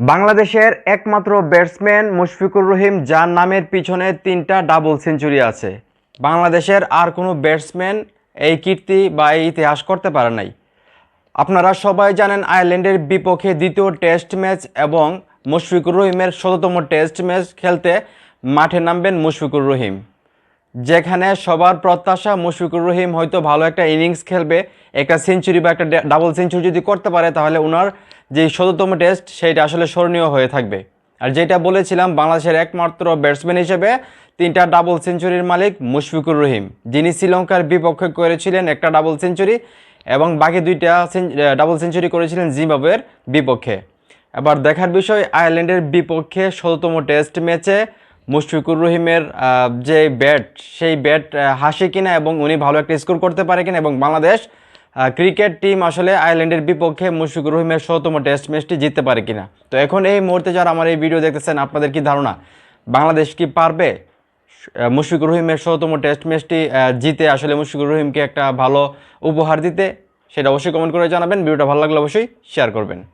বাংলাদেশের একমাত্র ব্যাটসম্যান মুশফিকুর রহিম, যার নামের পিছনে 3টা ডাবল সেঞ্চুরি আছে। বাংলাদেশের আর কোনো ব্যাটসম্যান এই কীর্তি বা এই ইতিহাস করতে পারে নাই। আপনারা সবাই জানেন আয়ারল্যান্ডের বিপক্ষে দ্বিতীয় টেস্ট ম্যাচ এবং মুশফিকুর রহিমের ১৭তম টেস্ট ম্যাচ খেলতে মাঠে নামবেন মুশফিকুর রহিম, যেখানে সবার প্রত্যাশা মুশফিকুর রহিম হয়তো ভালো একটা ইনিংস খেলবে, একটা সেঞ্চুরি বা একটা ডাবল সেঞ্চুরি যদি করতে পারে তাহলে ওনার যে ১৭তম টেস্ট সেইটা আসলে স্মরণীয় হয়ে থাকবে। আর যেটা বলেছিলাম, বাংলাদেশের একমাত্র ব্যাটসম্যান হিসেবে 3টা ডাবল সেঞ্চুরির মালিক মুশফিকুর রহিম, যিনি শ্রীলঙ্কার বিপক্ষে করেছিলেন একটা ডাবল সেঞ্চুরি এবং বাকি 2টা ডাবল সেঞ্চুরি করেছিলেন জিম্বাবুয়ের বিপক্ষে। এবার দেখার বিষয়, আয়ারল্যান্ডের বিপক্ষে ১৭তম টেস্ট ম্যাচে মুশফিকুর রহিমের যে ব্যাট, সেই ব্যাট হাসে কিনা এবং উনি ভালো একটা স্কোর করতে পারে কিনা, এবং বাংলাদেশ ক্রিকেট টিম আসলে আয়ারল্যান্ডের বিপক্ষে মুশফিকুর রহিমের ১৭তম টেস্ট ম্যাচটি জিততে পারে কিনা। তো এখন এই মুহূর্তে যারা আমার এই ভিডিও দেখতেছেন, আপনাদের কি ধারণা বাংলাদেশ কি পারবে মুশফিকুর রহিমের ১৭তম টেস্ট ম্যাচটি জিতে আসলে মুশফিকুর রহিমকে একটা ভালো উপহার দিতে? সেটা অবশ্যই কমেন্ট করে জানাবেন। ভিডিওটা ভালো লাগলে অবশ্যই শেয়ার করবেন।